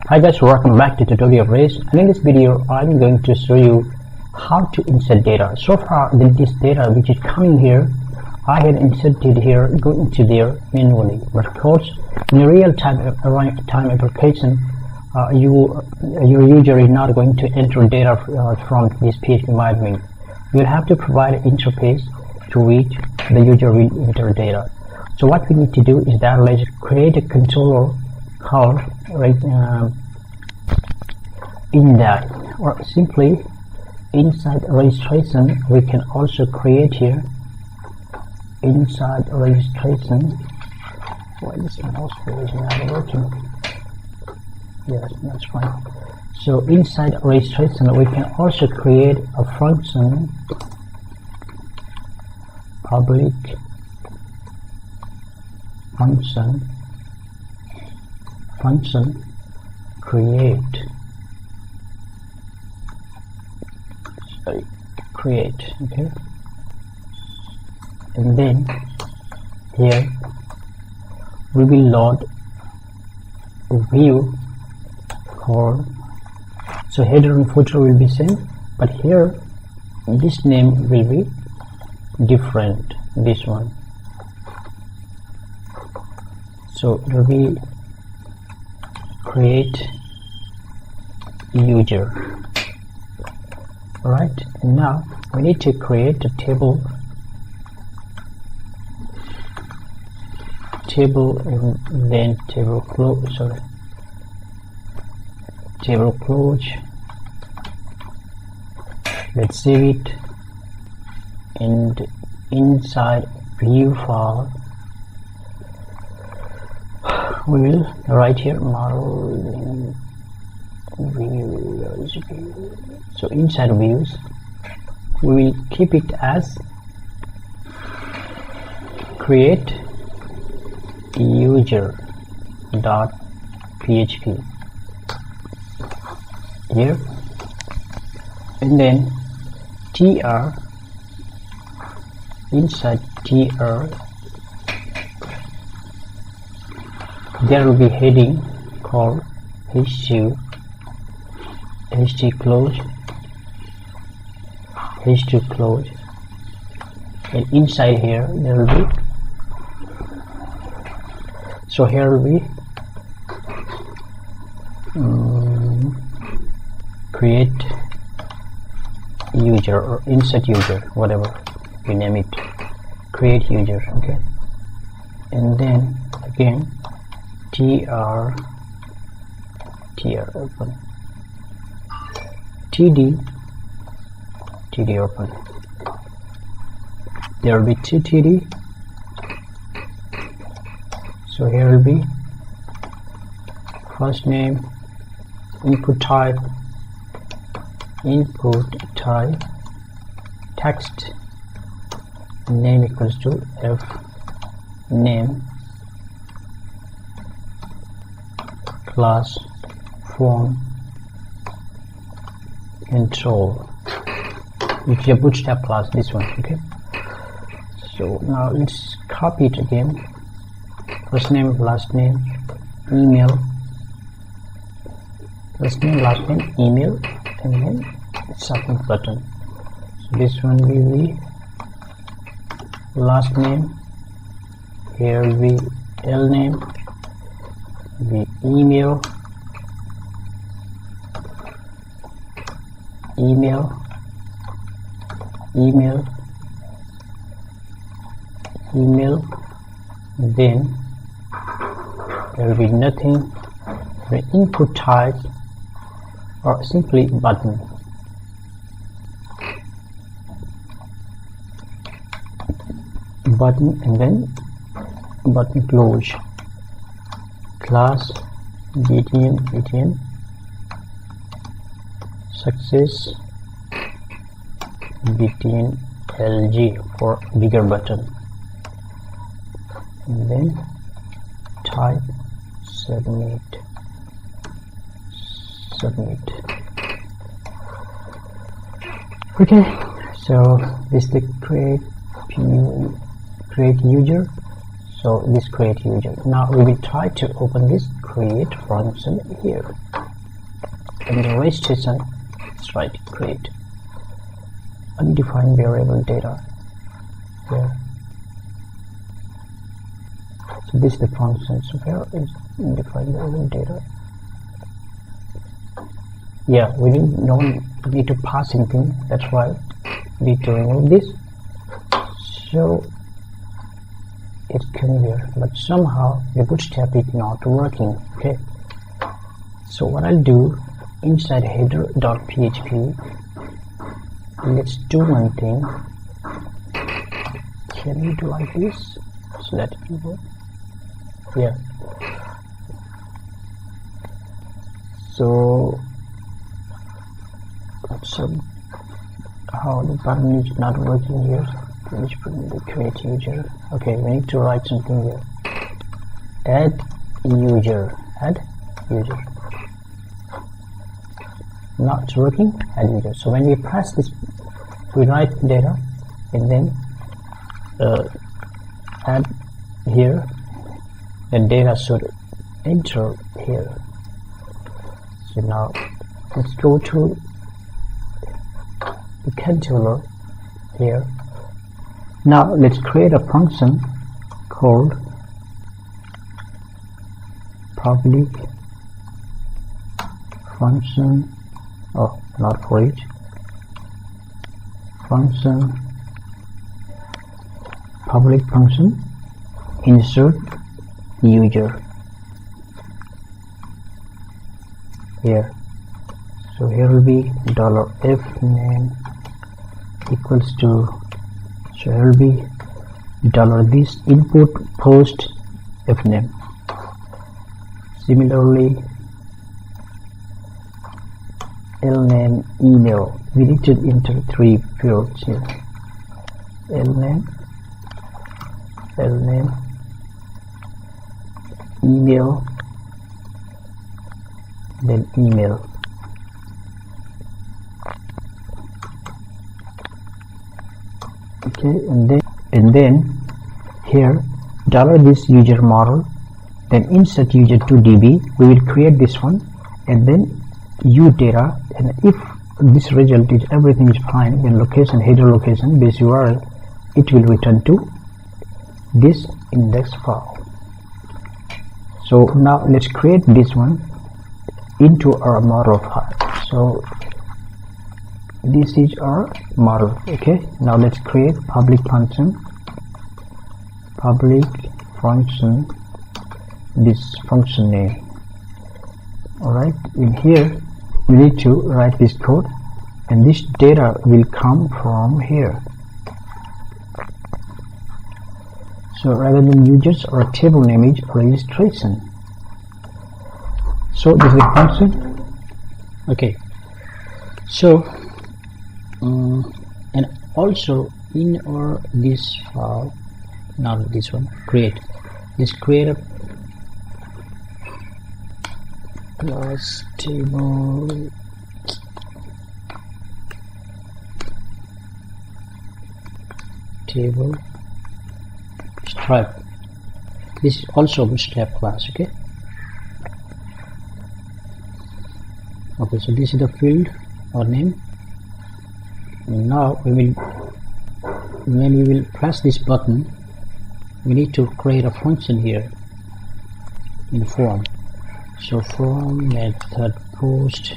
Hi guys, welcome back to tutorial race, and in this video I'm going to show you how to insert data. So far this data which is coming here, I had inserted here, going to there manually, but of course in a real-time application your user is not going to enter data from this PHP admin. You will have to provide an interface to which the user will enter data. So what we need to do is that let's create a controller called in that, or simply inside registration we can also create here inside registration. Why this mouse is not working? Yes, that's fine. So inside registration we can also create a function, public function create, okay, and then here we will load view called, so header and footer will be same, but here this name will be different, this one. So it will be create user. Alright, and now we need to create a table and then table close, let's save it, and inside view file we will write here model view. So inside views we will keep it as create user dot php here, and then tr, inside tr there will be heading called h2 close, and inside here there will be, so here will be create user or insert user, whatever you name it, create user, okay, and then again tr open, td open, there will be td, so here will be first name, input type text, name equals to f name, class form control, if you bootstrap class, this one, okay. So now let's copy it again, first name, last name, email, first name, last name, email, and then submit button. So this one will be last name, here will be l name, the email, then there will be nothing, the input type, or simply button, and then button close, class btn success btn lg for bigger button, and then type submit. Okay, so this is the create user. So this create user. Now we will try to open this create function here. in the registration, let's write create undefined variable data here. So this is the function. So here is undefined variable data. Yeah, we need to pass anything. That's why we need to remove this. So it can be here, but somehow the bootstrap is not working. Okay. So what I'll do inside header.php, let's do one thing. Can we do like this so that it will work? Yeah. So how the button is not working here. Let's put in the create user. Okay, we need to write something here. Add user. Not working, add user. So when we press this, we write data and then add here, the data should enter here. So now let's go to the controller here. Now let's create a function called public function, not for each function, public function insert user here. So here will be $fname equals to, so here will be $this input post fname. Similarly, lname email, we need to enter 3 fields here. lname email, then email. Okay, and then here $this user model, then insert user to db. We will create this one and then u data, and if this result is everything is fine, then location, header location, base URL, it will return to this index file. So now let's create this one into our model file. So this is our model. Okay, now let's create public function, this function name. Alright, in here we need to write this code, and this data will come from here. So rather than users or table name is registration. So this is the function. Okay, so and also in our this file, not this one, let's create a class table stripe. This is also bootstrap class. Okay, so this is the field or name. And now when we will press this button, we need to create a function here in form. So from method post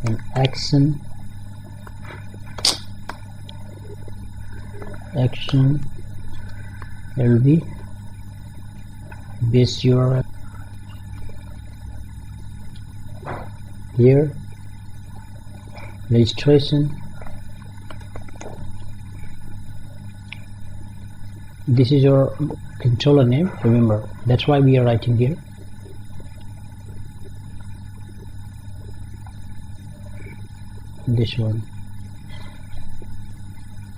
and action there will be base URL here, registration. This is your controller name, remember, that's why we are writing here. This one,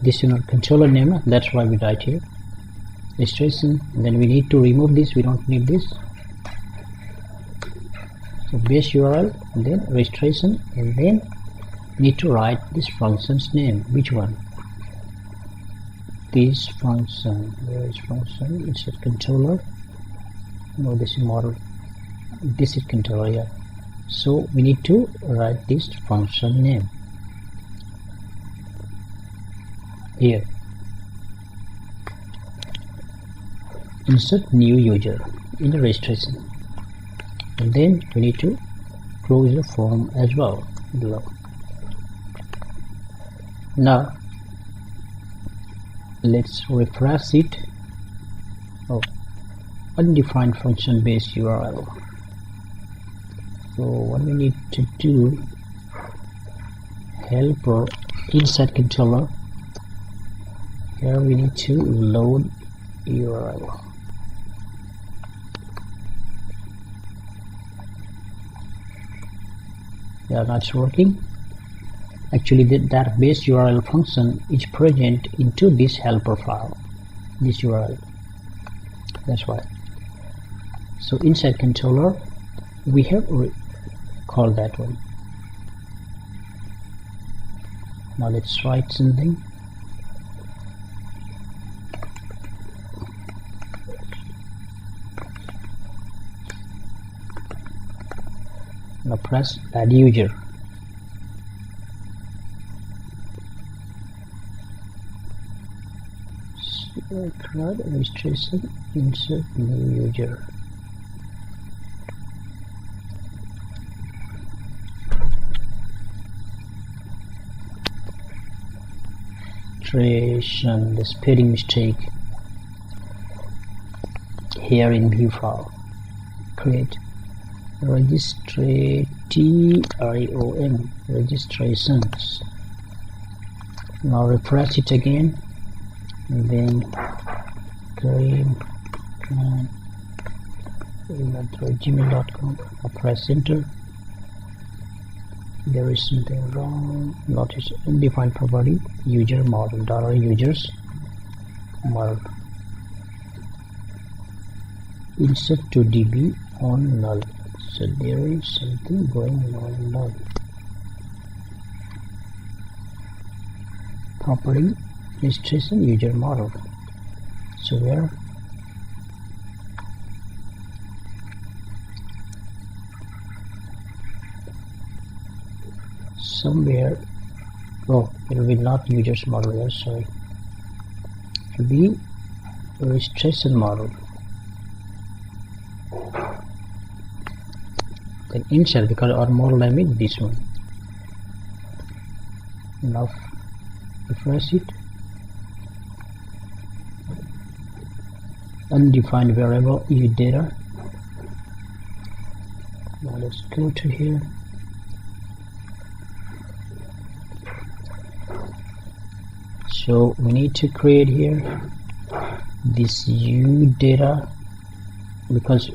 this is our controller name, that's why we write here. Registration, and then we need to remove this, we don't need this. So base URL and then registration, and then need to write this function's name. Which one? This function. Where is function? It's a controller. No, this is model. This is controller. Yeah. So we need to write this function name here. Insert new user in the registration, and then we need to close the form as well below. Now let's refresh it. Oh, undefined function base URL. So what we need to do, helper inside controller, here we need to load URL. Yeah, that's working. Actually that base URL function is present into this helper file, this URL. That's why. So inside controller we have called that one. Now let's write something. Now press add user. CRUD registration, insert new user. Registration, the spelling mistake here in view file. Create registration, registrations. Now refresh it again, and then gmail.com. press enter. There is something wrong. Notice undefined property user model $users model. Insert to DB on null. So there is something going on null. Property registration user model. So where? Somewhere. Oh, it will be not users model here, sorry. It will be registration model. Then insert, because our model name is this one. Now refresh it. Undefined variable is data. Now let's go to here. So we need to create here this u data, because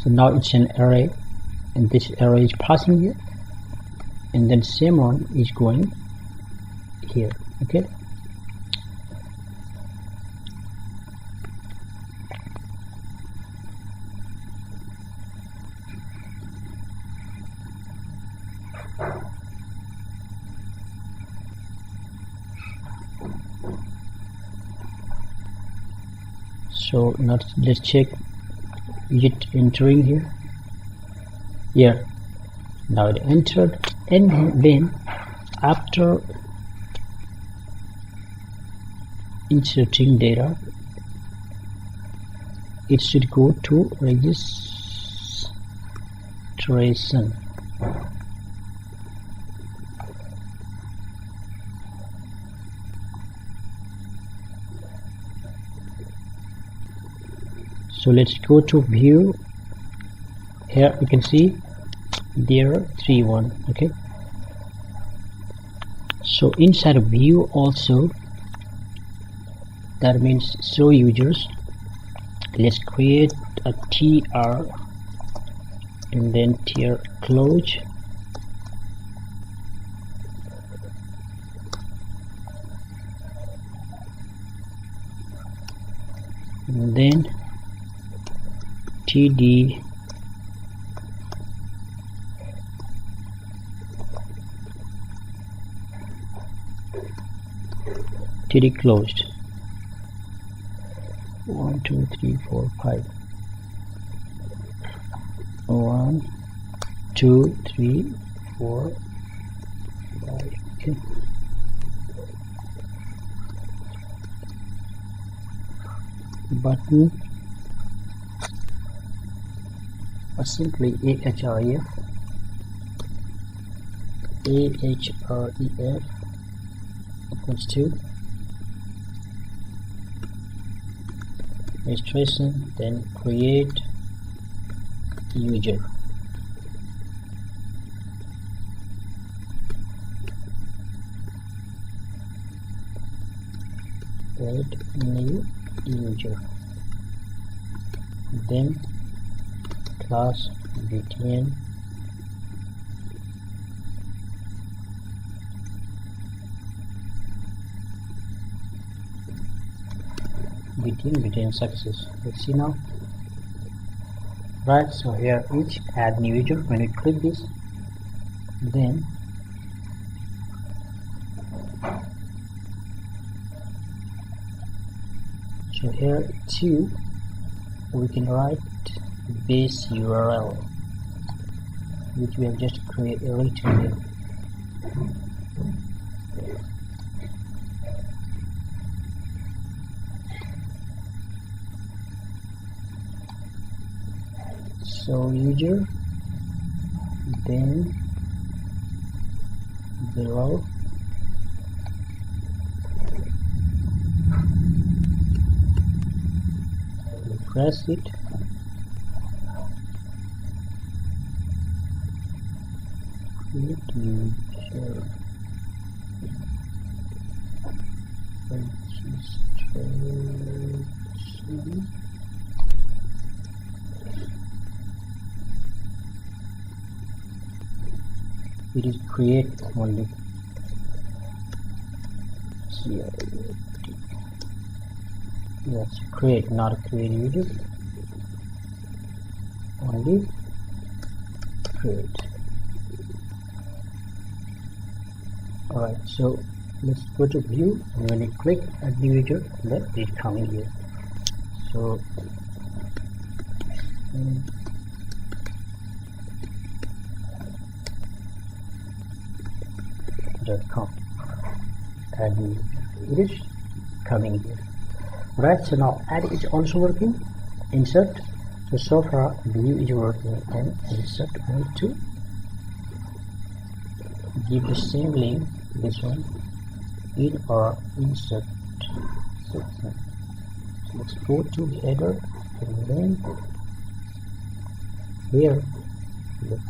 so now it's an array, and this array is passing here, and then same one is going here. Okay, so now let's check it entering here. Yeah, now it entered, and then after inserting data, it should go to registration. So let's go to view. Here you can see there are 3-1. Okay, so inside of view also, that means show users. Let's create a tr and then tr close. and then td closed. 1 2 3 4 5 1 2 3 4 5. Okay. Button or simply ahref equals to registration, then create user. Create new user, then class btn success. Let's see now. Right, so here each add new user. When we click this, then so here too we can write base URL which we have just written here. So user, then below press it, create user registration. It is create only. CRUD. That's create, not create user. Only create. Alright, so let's go to view, and when you click add new user, then it coming here. So .com and it is coming here. Right, so now add is also working. Insert, so far view is working, and insert we need to give the same link, this one, in our insert section. So let's go to the header, and then here let's